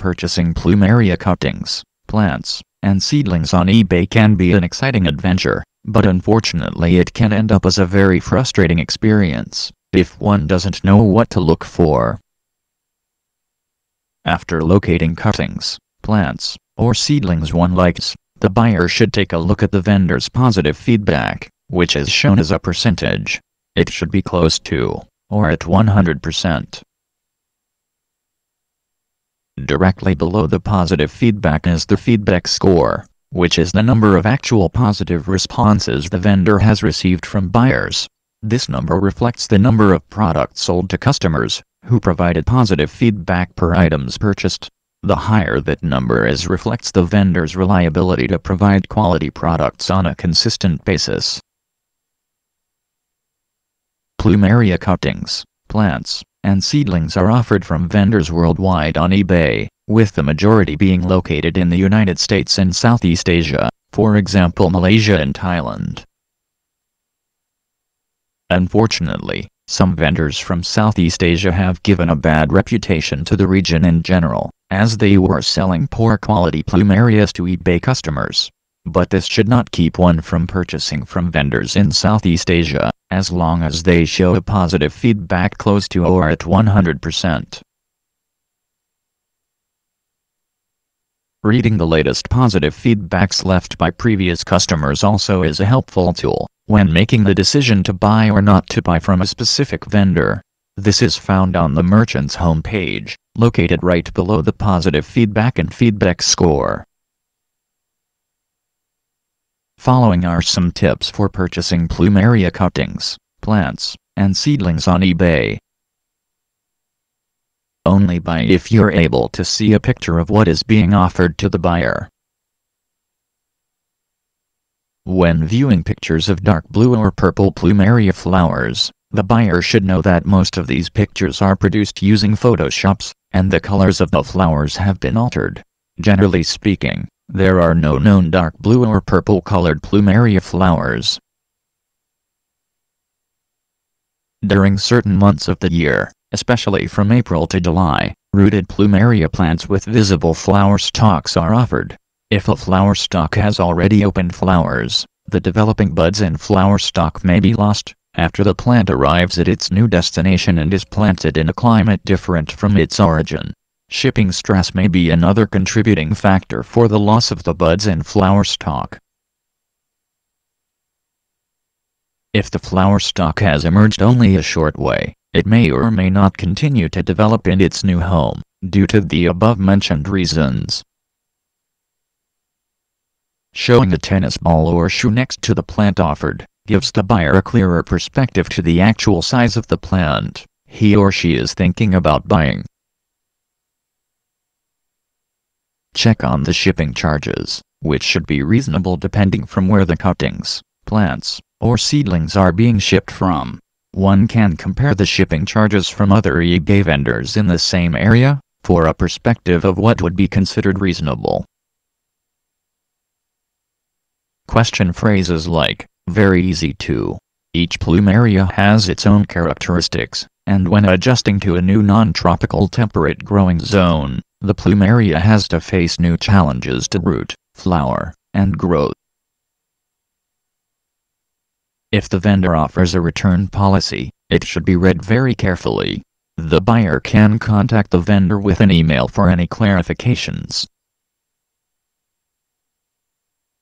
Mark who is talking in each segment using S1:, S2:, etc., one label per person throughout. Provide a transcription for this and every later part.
S1: Purchasing Plumeria cuttings, plants, and seedlings on eBay can be an exciting adventure, but unfortunately it can end up as a very frustrating experience if one doesn't know what to look for. After locating cuttings, plants, or seedlings one likes, the buyer should take a look at the vendor's positive feedback, which is shown as a percentage. It should be close to, or at 100%. Directly below the positive feedback is the feedback score, which is the number of actual positive responses the vendor has received from buyers. This number reflects the number of products sold to customers who provided positive feedback per items purchased. The higher that number is reflects the vendor's reliability to provide quality products on a consistent basis. Plumeria cuttings, plants, and seedlings are offered from vendors worldwide on eBay, with the majority being located in the United States and Southeast Asia, for example Malaysia and Thailand. Unfortunately, some vendors from Southeast Asia have given a bad reputation to the region in general, as they were selling poor quality plumerias to eBay customers. But this should not keep one from purchasing from vendors in Southeast Asia, as long as they show a positive feedback close to or at 100%. Reading the latest positive feedbacks left by previous customers also is a helpful tool when making the decision to buy or not to buy from a specific vendor. This is found on the merchant's homepage, located right below the positive feedback and feedback score. Following are some tips for purchasing Plumeria cuttings, plants, and seedlings on eBay. Only buy if you're able to see a picture of what is being offered to the buyer. When viewing pictures of dark blue or purple Plumeria flowers, the buyer should know that most of these pictures are produced using Photoshops, and the colors of the flowers have been altered. Generally speaking, there are no known dark blue or purple colored Plumeria flowers. During certain months of the year, especially from April to July, rooted Plumeria plants with visible flower stalks are offered. If a flower stalk has already opened flowers, the developing buds and flower stalk may be lost after the plant arrives at its new destination and is planted in a climate different from its origin. Shipping stress may be another contributing factor for the loss of the buds and flower stalk. If the flower stalk has emerged only a short way, it may or may not continue to develop in its new home, due to the above-mentioned reasons. Showing a tennis ball or shoe next to the plant offered gives the buyer a clearer perspective to the actual size of the plant he or she is thinking about buying. Check on the shipping charges, which should be reasonable depending from where the cuttings, plants, or seedlings are being shipped from. One can compare the shipping charges from other eBay vendors in the same area, for a perspective of what would be considered reasonable. Question phrases like, very easy to. Each Plumeria has its own characteristics, and when adjusting to a new non-tropical temperate growing zone, the Plumeria has to face new challenges to root, flower, and growth. If the vendor offers a return policy, it should be read very carefully. The buyer can contact the vendor with an email for any clarifications.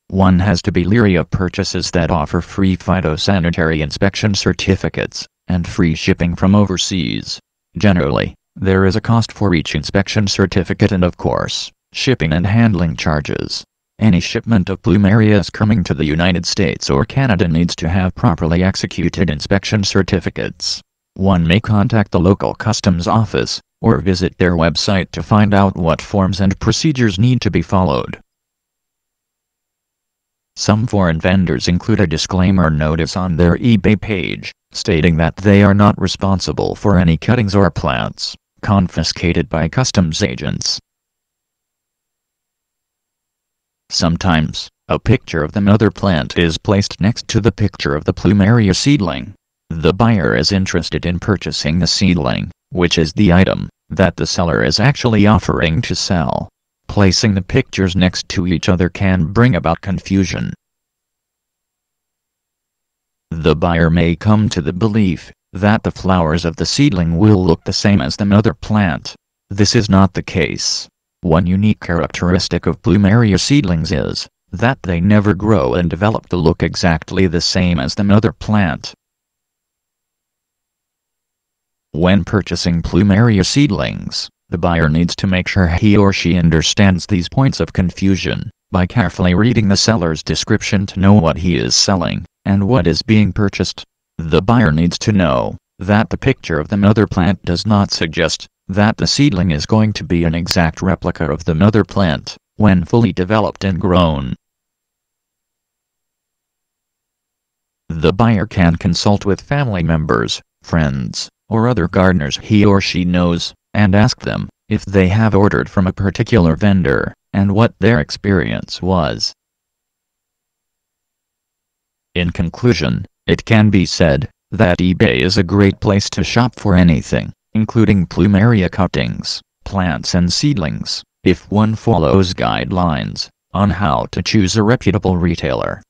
S1: One has to be leery of purchases that offer free phytosanitary inspection certificates, and free shipping from overseas. Generally, there is a cost for each inspection certificate and of course, shipping and handling charges. Any shipment of Plumerias coming to the United States or Canada needs to have properly executed inspection certificates. One may contact the local customs office, or visit their website to find out what forms and procedures need to be followed. Some foreign vendors include a disclaimer notice on their eBay page, stating that they are not responsible for any cuttings or plants confiscated by customs agents. Sometimes, a picture of the mother plant is placed next to the picture of the Plumeria seedling. The buyer is interested in purchasing the seedling, which is the item that the seller is actually offering to sell. Placing the pictures next to each other can bring about confusion. The buyer may come to the belief that the flowers of the seedling will look the same as the mother plant. This is not the case. One unique characteristic of Plumeria seedlings is that they never grow and develop to look exactly the same as the mother plant. When purchasing Plumeria seedlings, the buyer needs to make sure he or she understands these points of confusion by carefully reading the seller's description to know what he is selling and what is being purchased. The buyer needs to know that the picture of the mother plant does not suggest that the seedling is going to be an exact replica of the mother plant when fully developed and grown. The buyer can consult with family members, friends, or other gardeners he or she knows, and ask them if they have ordered from a particular vendor, and what their experience was. In conclusion, it can be said that eBay is a great place to shop for anything, including Plumeria cuttings, plants and seedlings, if one follows guidelines on how to choose a reputable retailer.